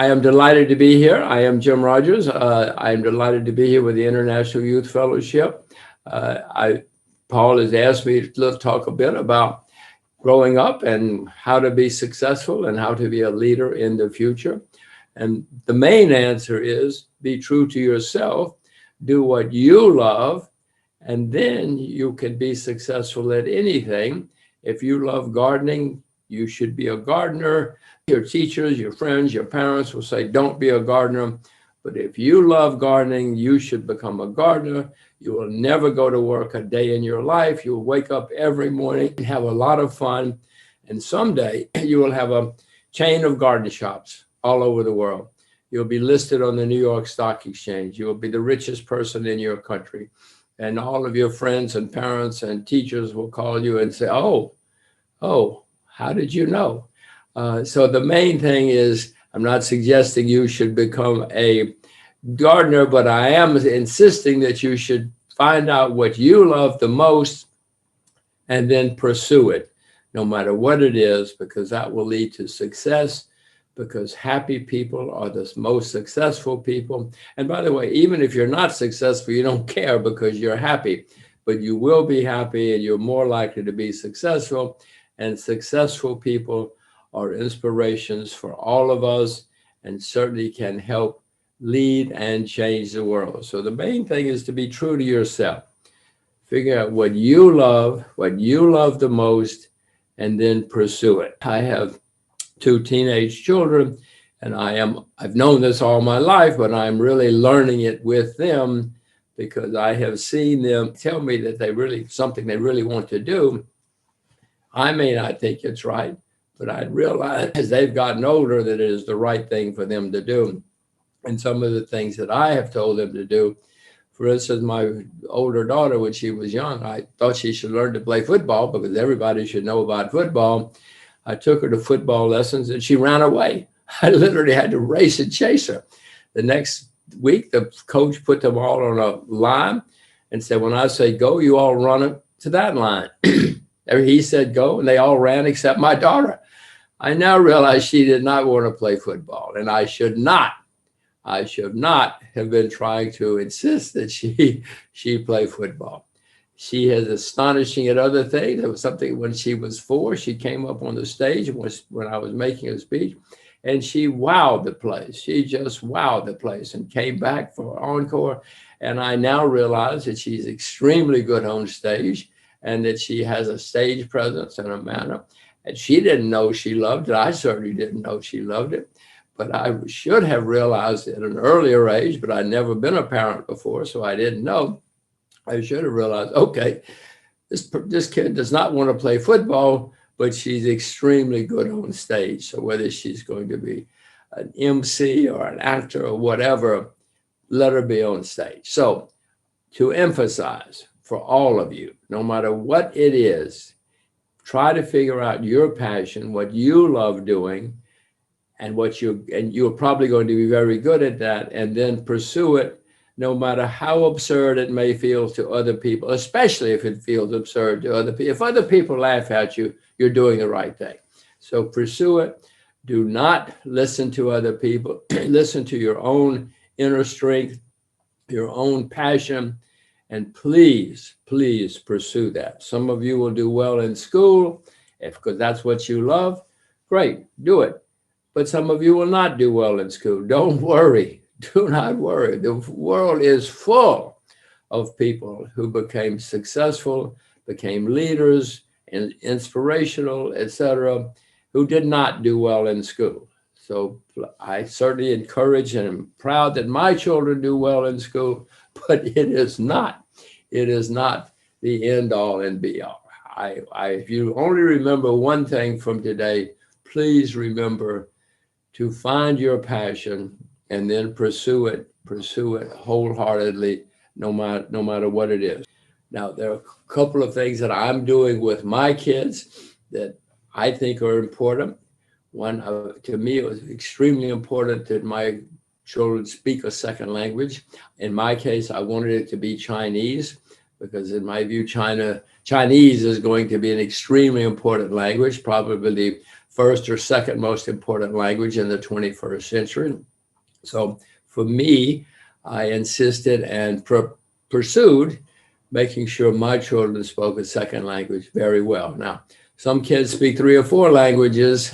am delighted to be here. I am Jim Rogers. I am delighted to be here with the International Youth Fellowship. Paul has asked me to talk a bit about growing up and how to be successful and how to be a leader in the future. And the main answer is be true to yourself, do what you love, and then you can be successful at anything. If you love gardening, you should be a gardener. Your teachers, your friends, your parents will say, don't be a gardener. But if you love gardening, you should become a gardener. You will never go to work a day in your life. You will wake up every morning and have a lot of fun. And someday you will have a chain of garden shops all over the world. You'll be listed on the New York Stock Exchange. You will be the richest person in your country. And all of your friends and parents and teachers will call you and say, oh, how did you know? So the main thing is, I'm not suggesting you should become a gardener, but I am insisting that you should find out what you love the most and then pursue it, no matter what it is, because that will lead to success, because happy people are the most successful people. And by the way, even if you're not successful, you don't care because you're happy, but you will be happy and you're more likely to be successful. And successful people are inspirations for all of us and certainly can help lead and change the world. So the main thing is to be true to yourself. Figure out what you love the most, and then pursue it. I have 2 teenage children, and I've known this all my life, but I'm really learning it with them because I have seen them tell me that something they really want to do. I may not think it's right, but I realize as they've gotten older that it is the right thing for them to do. And some of the things that I have told them to do, for instance, my older daughter, when she was young, I thought she should learn to play football because everybody should know about football. I took her to football lessons and she ran away. I literally had to race and chase her. The next week, the coach put them all on a line and said, when I say go, you all run to that line. He said go, and they all ran except my daughter. I now realize she did not want to play football, and I should not have been trying to insist that she play football. She is astonishing at other things. There was something when she was 4, she came up on the stage when I was making a speech, and she wowed the place. She just wowed the place and came back for encore. And I now realize that she's extremely good on stage and that she has a stage presence and a manner. And she didn't know she loved it. I certainly didn't know she loved it. But I should have realized it at an earlier age, but I'd never been a parent before, so I didn't know. I should have realized, okay, this kid does not want to play football, but she's extremely good on stage. So whether she's going to be an MC or an actor or whatever, let her be on stage. So to emphasize for all of you, no matter what it is, try to figure out your passion, what you love doing, and you're probably going to be very good at that, and then pursue it, no matter how absurd it may feel to other people, especially if it feels absurd to other people. If other people laugh at you, you're doing the right thing. So pursue it. Do not listen to other people. Listen to your own inner strength, your own passion, and please, please pursue that. Some of you will do well in school because that's what you love. Great, do it. But some of you will not do well in school. Don't worry. Do not worry. The world is full of people who became successful, became leaders, and inspirational, etc., who did not do well in school. So I certainly encourage and am proud that my children do well in school, but it is not the end all and be all. If you only remember one thing from today, please remember to find your passion and then pursue it wholeheartedly, no matter what it is. Now, there are a couple of things that I'm doing with my kids that I think are important. One, to me, it was extremely important that my children speak a second language. In my case, I wanted it to be Chinese because in my view, Chinese is going to be an extremely important language, probably the first or second most important language in the 21st century. So for me, I insisted and pursued making sure my children spoke a second language very well. Now, some kids speak 3 or 4 languages,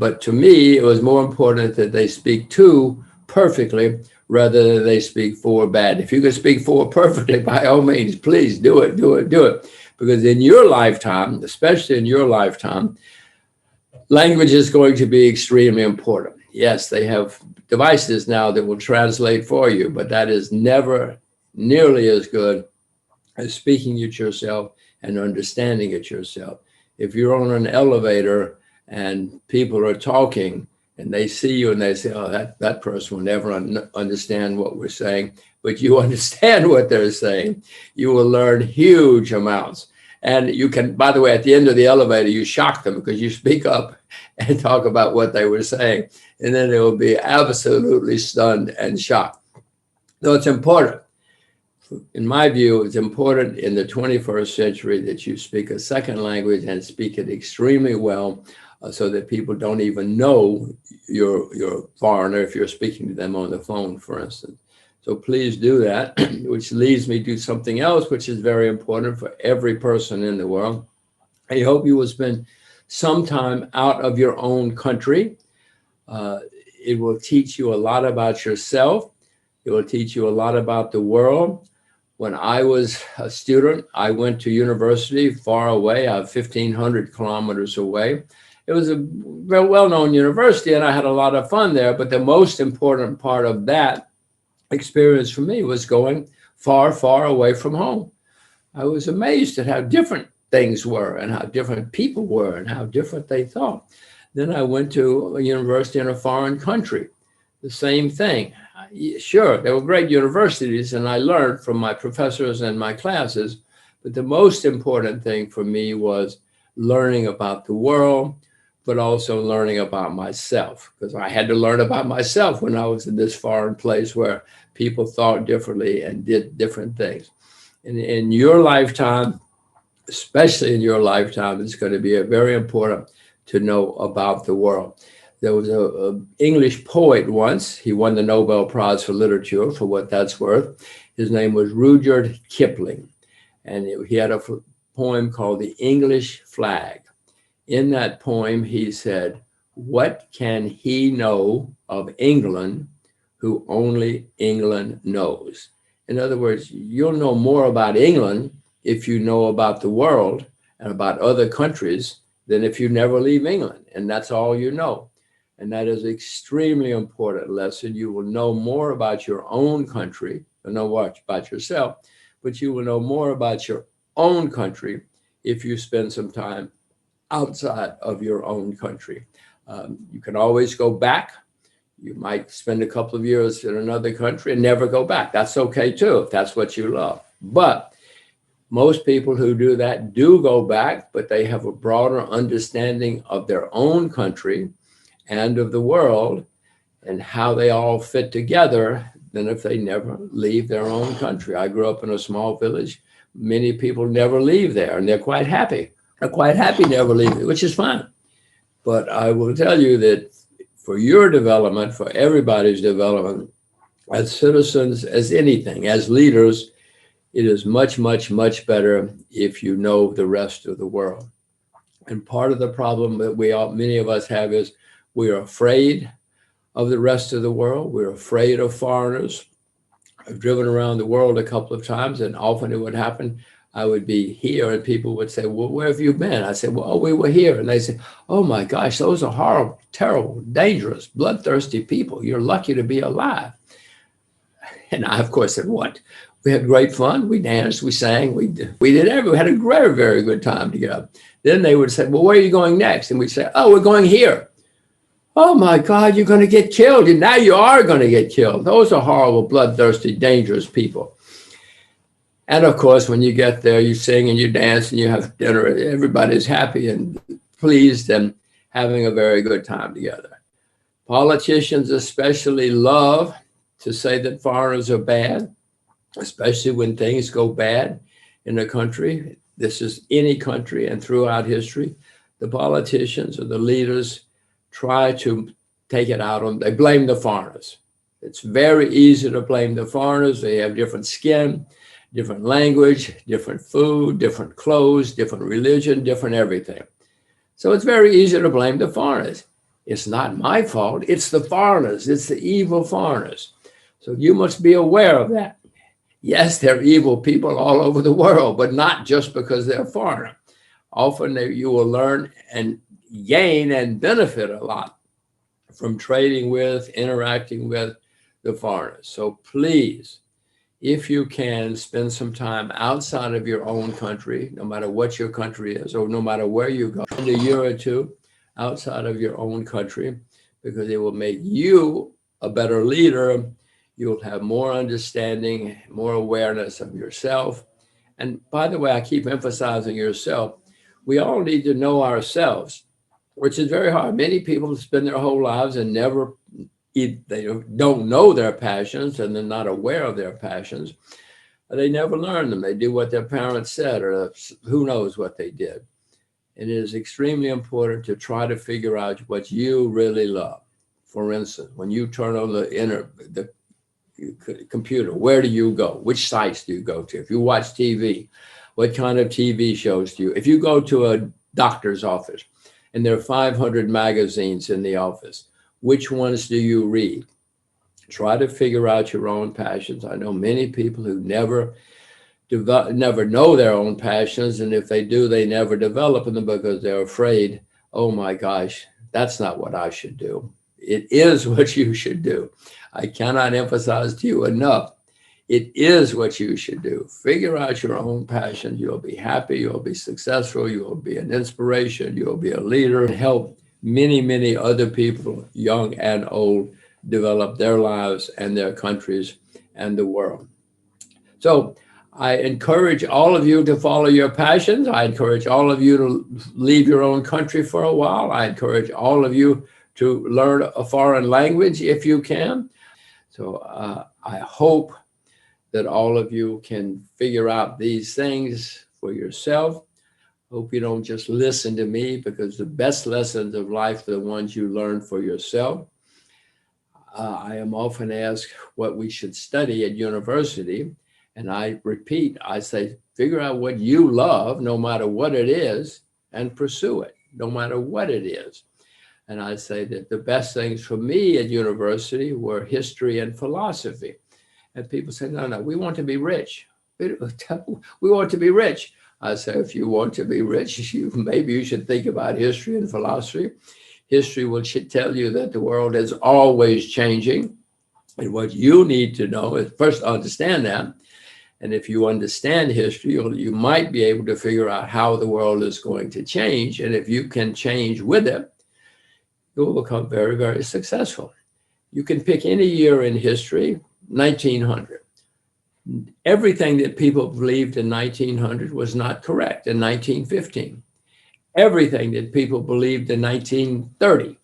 but to me, it was more important that they speak 2 perfectly rather than they speak 4 bad. If you can speak 4 perfectly, by all means, please do it. Because in your lifetime, especially in your lifetime, language is going to be extremely important. Yes, they have devices now that will translate for you, but that is never nearly as good as speaking it yourself and understanding it yourself. If you're on an elevator and people are talking and they see you and they say, oh, that person will never understand what we're saying, but you understand what they're saying, you will learn huge amounts. And you can, by the way, at the end of the elevator, you shock them because you speak up and talk about what they were saying. And then they will be absolutely stunned and shocked. So it's important. In my view, it's important in the 21st century that you speak a second language and speak it extremely well so that people don't even know you're a foreigner if you're speaking to them on the phone, for instance. So please do that, which leads me to something else, which is very important for every person in the world. I hope you will spend some time out of your own country. It will teach you a lot about yourself. It will teach you a lot about the world. When I was a student, I went to university far away, 1,500 kilometers away. It was a very well-known university, and I had a lot of fun there. But the most important part of that experience for me was going far, far away from home. I was amazed at how different things were and how different people were and how different they thought. Then I went to a university in a foreign country. The same thing. Sure, they were great universities, and I learned from my professors and my classes, but the most important thing for me was learning about the world, but also learning about myself, because I had to learn about myself when I was in this foreign place where people thought differently and did different things. And in your lifetime, especially in your lifetime, it's going to be very important to know about the world. There was an English poet once. He won the Nobel Prize for Literature, for what that's worth. His name was Rudyard Kipling. And he had a poem called The English Flag. In that poem, he said, what can he know of England who only England knows? In other words, you'll know more about England if you know about the world and about other countries than if you never leave England. And that's all you know. And that is an extremely important lesson. You will know more about your own country, you'll know what about yourself, but you will know more about your own country if you spend some time outside of your own country. You can always go back. You might spend a couple of years in another country and never go back. That's okay too, if that's what you love. But most people who do that do go back, but they have a broader understanding of their own country and of the world and how they all fit together than if they never leave their own country. I grew up in a small village. Many people never leave there, and they're quite happy. They're quite happy never leaving, which is fine. But I will tell you that for your development, for everybody's development, as citizens, as anything, as leaders, it is much, much, much better if you know the rest of the world. And part of the problem that many of us have is we are afraid of the rest of the world. We're afraid of foreigners. I've driven around the world a couple of times, and often it would happen. I would be here and people would say, well, where have you been? I said, well, we were here. And they say, oh my gosh, those are horrible, terrible, dangerous, bloodthirsty people. You're lucky to be alive. And I, of course, said, what? We had great fun. We danced, we sang, we did everything. We had a very, very good time together. Then they would say, well, where are you going next? And we'd say, oh, we're going here. Oh my God, you're going to get killed. And now you are going to get killed. Those are horrible, bloodthirsty, dangerous people. And of course, when you get there, you sing and you dance and you have dinner. Everybody's happy and pleased and having a very good time together. Politicians especially love to say that foreigners are bad, especially when things go bad in a country. This is any country and throughout history. the politicians or the leaders try to take it out on, they blame the foreigners. It's very easy to blame the foreigners. They have different skin, different language, different food, different clothes, different religion, different everything. So it's very easy to blame the foreigners. It's not my fault. It's the foreigners. It's the evil foreigners. So you must be aware of that. Yes, there are evil people all over the world, but not just because they're foreigner. Often you will learn and gain and benefit a lot from trading with, interacting with the foreigners. So please, if you can, spend some time outside of your own country, no matter what your country is, or no matter where you go, spend a year or two outside of your own country, because it will make you a better leader. You'll have more understanding, more awareness of yourself. And by the way, I keep emphasizing yourself. We all need to know ourselves, which is very hard. Many people spend their whole lives and they don't know their passions, and they're not aware of their passions. They never learn them. They do what their parents said, or who knows what they did. It is extremely important to try to figure out what you really love. For instance, when you turn on the computer, where do you go? Which sites do you go to? If you watch TV, what kind of TV shows do you? If you go to a doctor's office and there are 500 magazines in the office, which ones do you read? Try to figure out your own passions. I know many people who never know their own passions, and if they do, they never develop them because they're afraid, oh my gosh, that's not what I should do. It is what you should do. I cannot emphasize to you enough. It is what you should do. Figure out your own passion. You'll be happy. You'll be successful. You'll be an inspiration. You'll be a leader and help many, many other people, young and old, develop their lives and their countries and the world. So I encourage all of you to follow your passions. I encourage all of you to leave your own country for a while. I encourage all of you to learn a foreign language if you can. So I hope that all of you can figure out these things for yourself. Hope you don't just listen to me, because the best lessons of life are the ones you learn for yourself. I am often asked what we should study at university. And I repeat, I say, figure out what you love, no matter what it is, and pursue it, no matter what it is. And I say that the best things for me at university were history and philosophy. And people say, no, we want to be rich. We want to be rich. I say, if you want to be rich, maybe you should think about history and philosophy. History will tell you that the world is always changing. And what you need to know is first understand that. And if you understand history, you might be able to figure out how the world is going to change. And if you can change with it, you will become very, very successful. You can pick any year in history, 1900. Everything that people believed in 1900 was not correct in 1915. Everything that people believed in 1930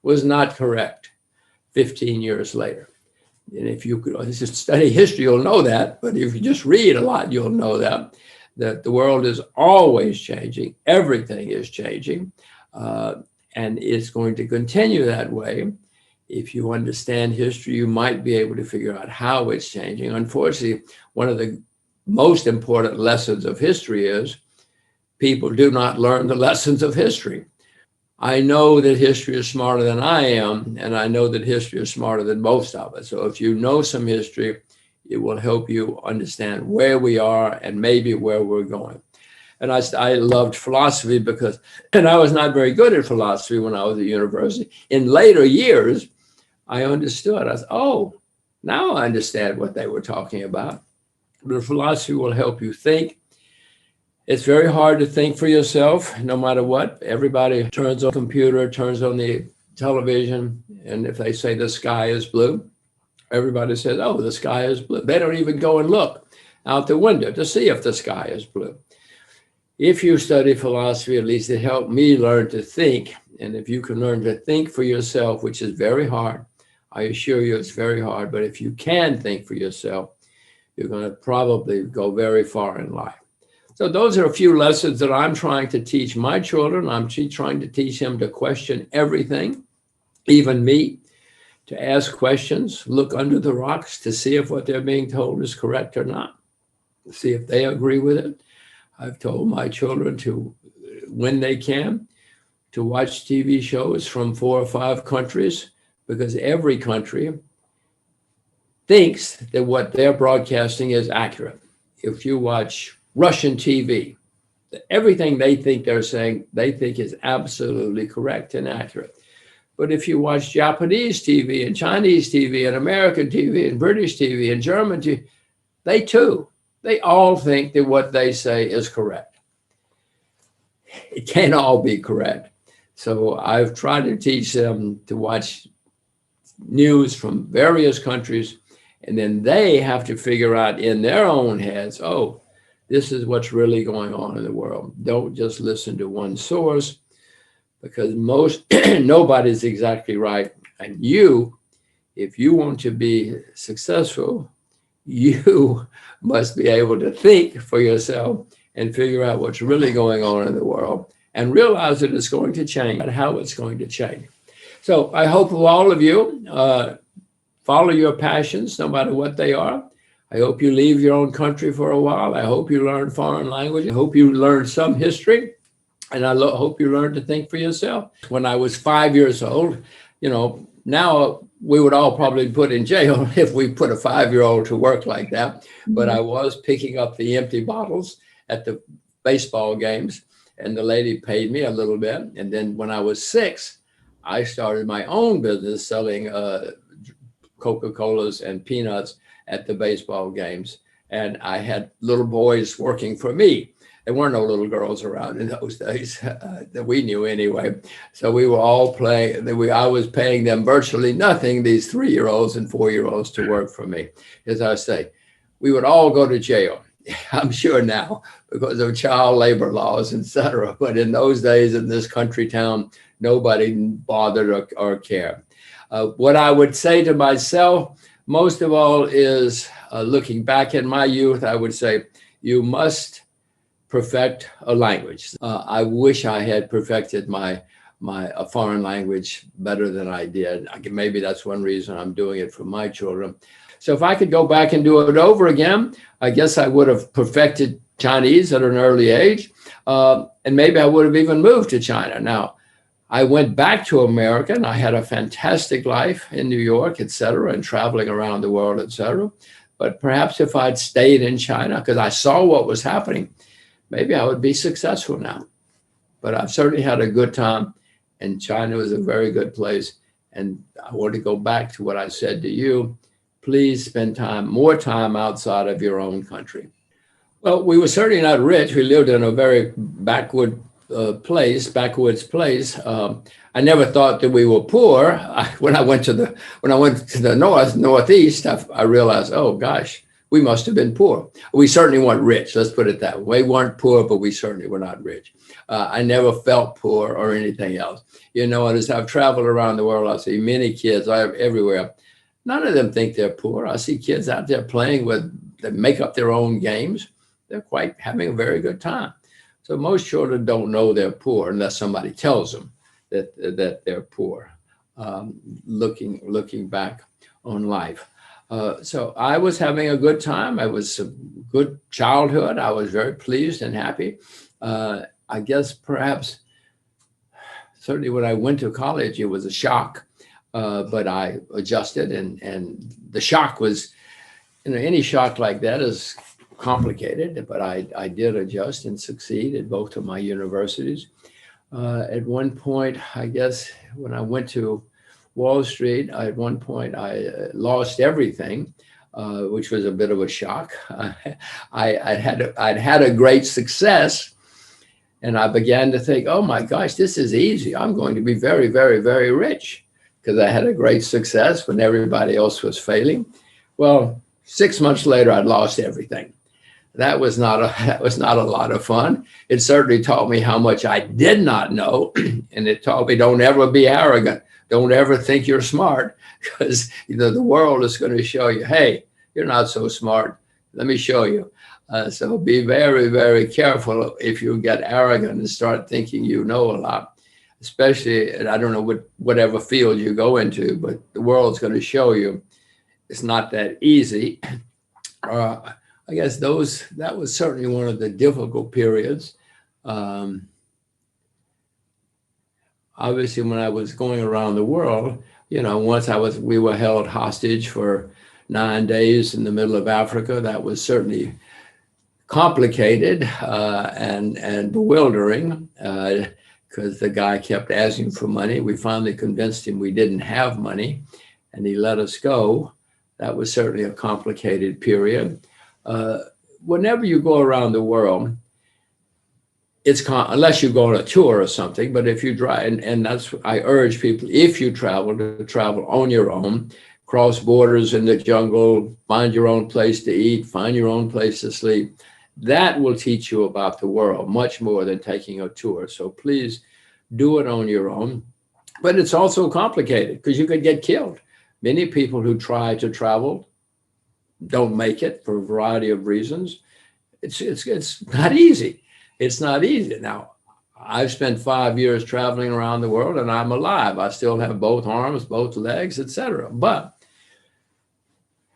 was not correct 15 years later. And if you could just study history, you'll know that. But if you just read a lot, you'll know that the world is always changing. Everything is changing. And it's going to continue that way. If you understand history, you might be able to figure out how it's changing. Unfortunately, one of the most important lessons of history is people do not learn the lessons of history. I know that history is smarter than I am, and I know that history is smarter than most of us. So if you know some history, it will help you understand where we are and maybe where we're going. And I loved philosophy and I was not very good at philosophy when I was at university. In later years, I understood. I said, oh, now I understand what they were talking about. But philosophy will help you think. It's very hard to think for yourself, no matter what. Everybody turns on the computer, turns on the television, and if they say the sky is blue, everybody says, oh, the sky is blue. They don't even go and look out the window to see if the sky is blue. If you study philosophy, at least it helped me learn to think. And if you can learn to think for yourself, which is very hard, I assure you it's very hard. But if you can think for yourself, you're going to probably go very far in life. So those are a few lessons that I'm trying to teach my children. I'm trying to teach them to question everything, even me, to ask questions, look under the rocks to see if what they're being told is correct or not, see if they agree with it. I've told my children to, when they can, to watch TV shows from 4 or 5 countries, because every country thinks that what they're broadcasting is accurate. If you watch Russian TV, everything they think they're saying, they think is absolutely correct and accurate. But if you watch Japanese TV and Chinese TV and American TV and British TV and German TV, they all think that what they say is correct. It can't all be correct. So I've tried to teach them to watch news from various countries, and then they have to figure out in their own heads, oh, this is what's really going on in the world. Don't just listen to one source, because nobody's exactly right. And if you want to be successful, you must be able to think for yourself and figure out what's really going on in the world and realize that it's going to change and how it's going to change. So I hope all of you follow your passions, no matter what they are. I hope you leave your own country for a while. I hope you learn foreign language. I hope you learn some history. And I hope you learn to think for yourself. When I was 5 years old, now we would all probably put in jail if we put a 5-year-old to work like that. But I was picking up the empty bottles at the baseball games, and the lady paid me a little bit. And then when I was 6, I started my own business selling Coca-Colas and peanuts at the baseball games. And I had little boys working for me. There weren't no little girls around in those days that we knew anyway. So we were all playing. I was paying them virtually nothing, these 3-year-olds and 4-year-olds, to work for me. As I say, we would all go to jail, I'm sure now, because of child labor laws, etc. But in those days, in this country town, nobody bothered or cared. What I would say to myself, most of all, is looking back in my youth, I would say, you must perfect a language. I wish I had perfected my foreign language better than I did. Maybe that's one reason I'm doing it for my children. So if I could go back and do it over again, I guess I would have perfected Chinese at an early age. And maybe I would have even moved to China. Now, I went back to America and I had a fantastic life in New York, et cetera, and traveling around the world, et cetera. But perhaps if I'd stayed in China, because I saw what was happening, maybe I would be successful now. But I've certainly had a good time, and China was a very good place. And I want to go back to what I said to you. Please spend more time outside of your own country. Well, we were certainly not rich. We lived in a very backwoods place. I never thought that we were poor. When I went to the northeast, I realized, oh gosh, we must have been poor. We certainly weren't rich. Let's put it that way. We weren't poor, but we certainly were not rich. I never felt poor or anything else. And as I've traveled around the world, I see many kids everywhere. None of them think they're poor. I see kids out there playing that make up their own games. They're quite having a very good time. So most children don't know they're poor unless somebody tells them that they're poor, looking back on life. So I was having a good time. It was a good childhood. I was very pleased and happy. I guess perhaps, certainly when I went to college, it was a shock, but I adjusted. And the shock was, any shock like that is complicated, but I did adjust and succeed at both of my universities. At one point, I guess, when I went to Wall Street, at one point I lost everything, which was a bit of a shock. I'd had a great success, and I began to think, oh my gosh, this is easy. I'm going to be very, very, very rich, because I had a great success when everybody else was failing. Well, 6 months later, I'd lost everything. That was not a lot of fun. It certainly taught me how much I did not know, and it taught me don't ever be arrogant. Don't ever think you're smart, because the world is going to show you, hey, you're not so smart. Let me show you. So be very, very careful if you get arrogant and start thinking you know a lot, especially, and I don't know whatever field you go into, but the world's going to show you it's not that easy. I guess that was certainly one of the difficult periods. Obviously, when I was going around the world, once we were held hostage for 9 days in the middle of Africa. That was certainly complicated and bewildering because the guy kept asking for money. We finally convinced him we didn't have money, and he let us go. That was certainly a complicated period. Whenever you go around the world, unless you go on a tour or something, but if you drive, and that's, I urge people, if you travel, to travel on your own, cross borders in the jungle, find your own place to eat, find your own place to sleep. That will teach you about the world much more than taking a tour. So please do it on your own. But it's also complicated because you could get killed. Many people who try to travel don't make it for a variety of reasons. It's not easy. It's not easy. Now, I've spent 5 years traveling around the world and I'm alive. I still have both arms, both legs, etc. But,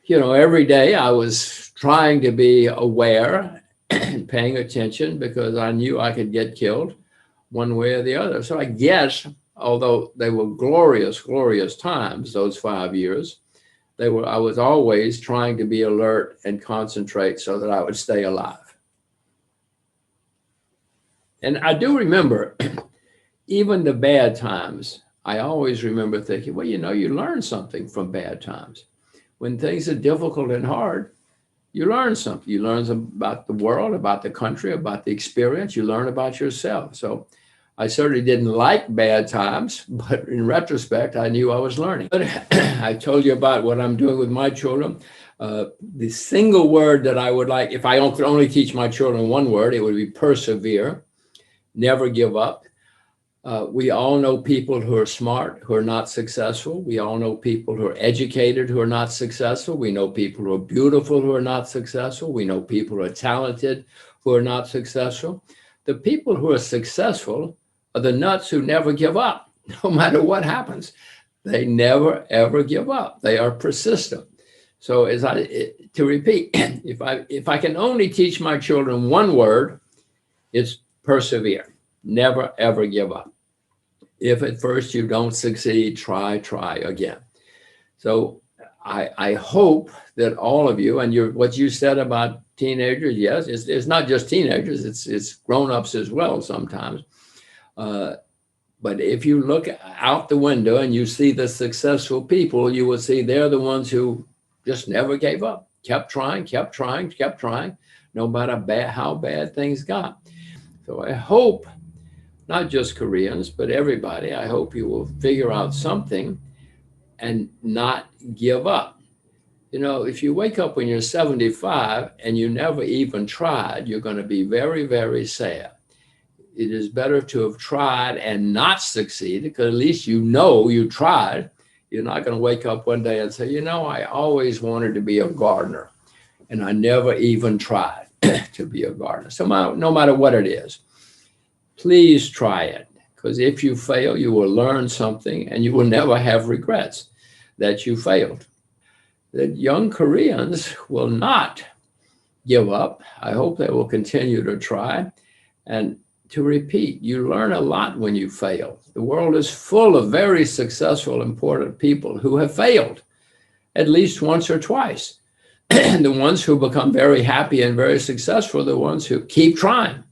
every day I was trying to be aware and paying attention because I knew I could get killed one way or the other. So I guess, although they were glorious, glorious times, those 5 years, I was always trying to be alert and concentrate so that I would stay alive. And I do remember, even the bad times, I always remember thinking, well, you learn something from bad times. When things are difficult and hard, you learn something. You learn about the world, about the country, about the experience. You learn about yourself. So I certainly didn't like bad times, but in retrospect, I knew I was learning. But I told you about what I'm doing with my children. The single word that I would like, if I could only teach my children one word, it would be persevere. Never give up. We all know people who are smart, who are not successful. We all know people who are educated, who are not successful. We know people who are beautiful, who are not successful. We know people who are talented, who are not successful. The people who are successful are the nuts who never give up, no matter what happens. They never, ever give up. They are persistent. So to repeat, if I can only teach my children one word, it's persevere. Never, ever give up. If at first you don't succeed, try again. So I hope that all of you, and what you said about teenagers, yes, it's not just teenagers, it's grown-ups as well sometimes. But if you look out the window and you see the successful people, you will see they're the ones who just never gave up, kept trying, no matter how bad things got. So I hope, not just Koreans, but everybody, I hope you will figure out something and not give up. If you wake up when you're 75 and you never even tried, you're going to be very, very sad. It is better to have tried and not succeeded, because at least you tried. You're not going to wake up one day and say, I always wanted to be a gardener, and I never even tried to be a gardener. So no matter what it is, please try it, because if you fail, you will learn something and you will never have regrets that you failed. That young Koreans will not give up. I hope they will continue to try. And to repeat, you learn a lot when you fail. The world is full of very successful, important people who have failed at least once or twice. The ones who become very happy and very successful are the ones who keep trying.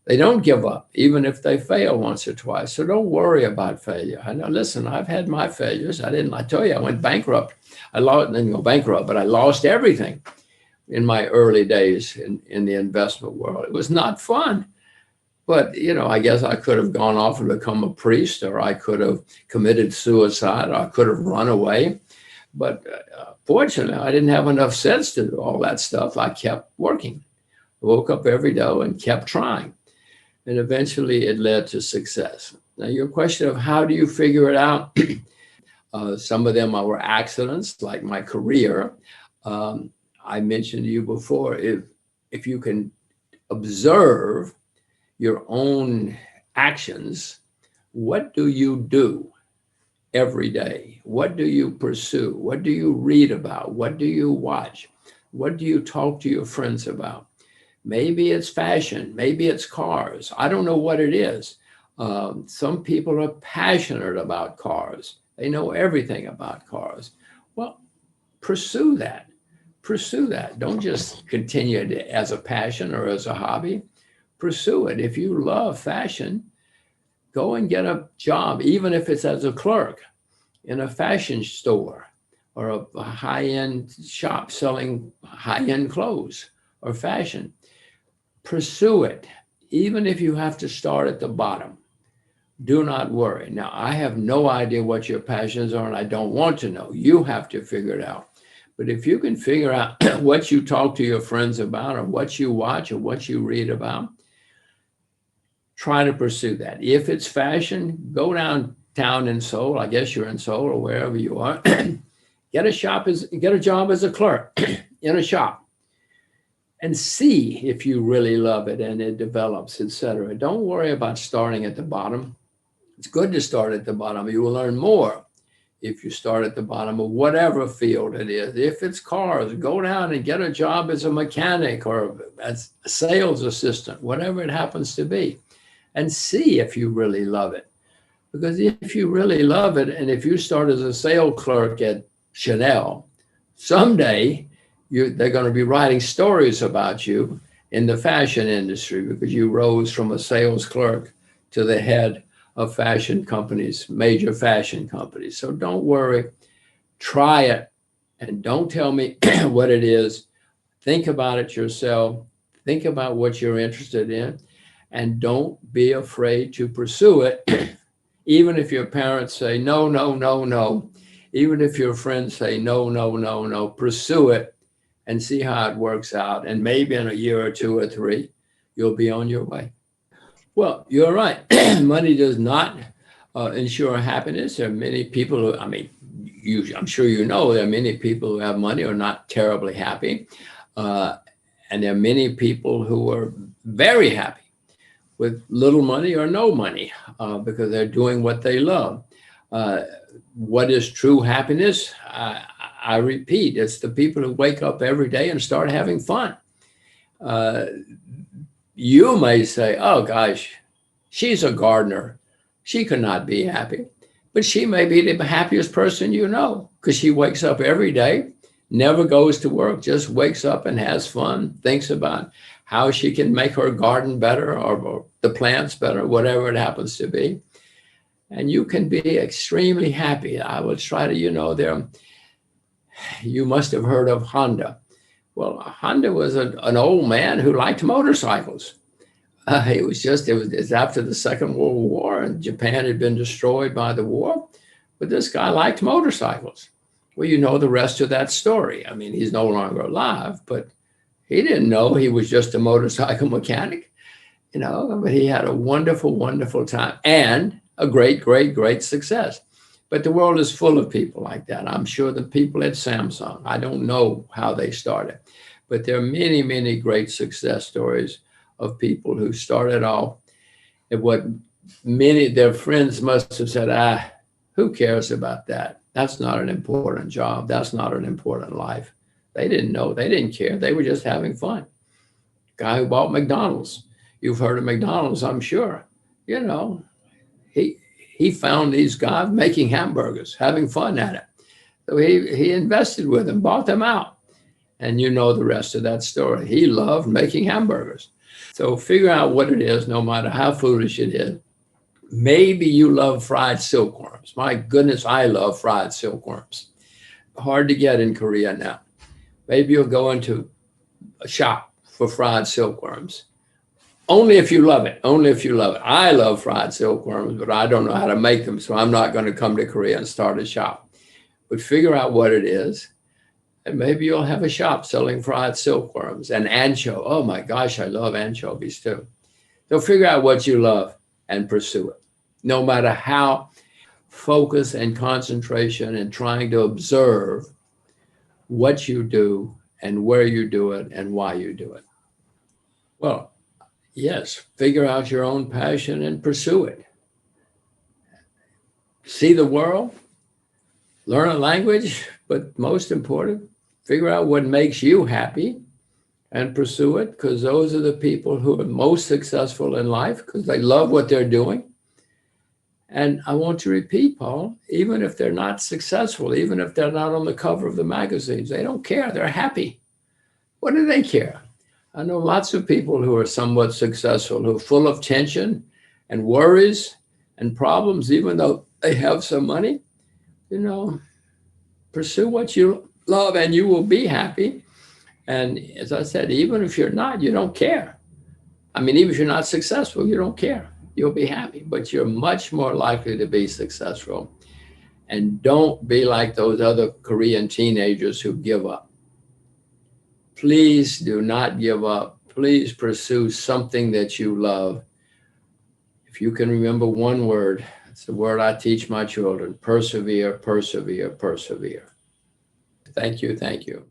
They don't give up, even if they fail once or twice. So don't worry about failure. I know, listen, I've had my failures. I tell you, I went bankrupt. I didn't go bankrupt, but I lost everything in my early days in the investment world. It was not fun. But, I guess I could have gone off and become a priest, or I could have committed suicide, or I could have run away. But fortunately, I didn't have enough sense to do all that stuff. I kept working. I woke up every day and kept trying. And eventually it led to success. Now, your question of how do you figure it out? Some of them were accidents, like my career. I mentioned to you before, if you can observe your own actions, what do you do every day? What do you pursue? What do you read about? What do you watch? What do you talk to your friends about? Maybe it's fashion, maybe it's cars. I don't know what it is. Some people are passionate about cars. They know everything about cars. Well, pursue that. Pursue that. Don't just continue it as a passion or as a hobby. Pursue it. If you love fashion, go and get a job, even if it's as a clerk in a fashion store or a high-end shop selling high-end clothes or fashion. Pursue it, even if you have to start at the bottom. Do not worry. Now, I have no idea what your passions are, and I don't want to know. You have to figure it out. But if you can figure out what you talk to your friends about or what you watch or what you read about, try to pursue that. If it's fashion, go downtown in Seoul. I guess you're in Seoul or wherever you are. Get a job as a clerk in a shop. And see if you really love it and it develops, etc. Don't worry about starting at the bottom. It's good to start at the bottom. You will learn more if you start at the bottom of whatever field it is. If it's cars, go down and get a job as a mechanic or as a sales assistant, whatever it happens to be, and see if you really love it. Because if you really love it, and if you start as a sales clerk at Chanel, someday they're going to be writing stories about you in the fashion industry because you rose from a sales clerk to the head of fashion companies, major fashion companies. So don't worry, try it, and don't tell me what it is. Think about it yourself. Think about what you're interested in, and don't be afraid to pursue it, even if your parents say, no, no, no, no. Even if your friends say, no, no, no, no, pursue it. And see how it works out. And maybe in a year or two or three, you'll be on your way. Well, you're right. Money does not ensure happiness. There are many people who, I'm sure you know, there are many people who have money who are not terribly happy. And there are many people who are very happy with little money or no money because they're doing what they love. What is true happiness? I repeat, it's the people who wake up every day and start having fun. You may say, oh gosh, she's a gardener. She could not be happy. But she may be the happiest person you know because she wakes up every day, never goes to work, just wakes up and has fun, thinks about how she can make her garden better or the plants better, whatever it happens to be. And you can be extremely happy. I will try to, you must have heard of Honda. Well, Honda was an old man who liked motorcycles. It's after the Second World War, and Japan had been destroyed by the war. But this guy liked motorcycles. Well, you know the rest of that story. I mean, he's no longer alive, but he didn't know he was just a motorcycle mechanic, but he had a wonderful, wonderful time and a great, great, great success. But the world is full of people like that. I'm sure the people at Samsung, I don't know how they started, but there are many, many great success stories of people who started off at what many their friends must have said, who cares about that? That's not an important job. That's not an important life. They didn't know. They didn't care. They were just having fun. Guy who bought McDonald's. You've heard of McDonald's, I'm sure. He found these guys making hamburgers, having fun at it. So he invested with them, bought them out. And you know the rest of that story. He loved making hamburgers. So figure out what it is, no matter how foolish it is. Maybe you love fried silkworms. My goodness, I love fried silkworms. Hard to get in Korea now. Maybe you'll go into a shop for fried silkworms. Only if you love it. Only if you love it. I love fried silkworms, but I don't know how to make them, so I'm not going to come to Korea and start a shop. But figure out what it is, and maybe you'll have a shop selling fried silkworms and anchovies. Oh my gosh, I love anchovies too. So figure out what you love and pursue it. No matter how focus and concentration and trying to observe what you do and where you do it and why you do it. Well, yes, figure out your own passion and pursue it. See the world, learn a language, but most important, figure out what makes you happy and pursue it, because those are the people who are most successful in life because they love what they're doing. And I want to repeat, Paul, even if they're not successful, even if they're not on the cover of the magazines, they don't care. They're happy. What do they care? I know lots of people who are somewhat successful, who are full of tension and worries and problems, even though they have some money. You know, pursue what you love and you will be happy. And as I said, even if you're not, you don't care. I mean, even if you're not successful, you don't care. You'll be happy, but you're much more likely to be successful. And don't be like those other Korean teenagers who give up. Please do not give up. Please pursue something that you love. If you can remember one word, it's the word I teach my children: persevere, persevere, persevere. Thank you. Thank you.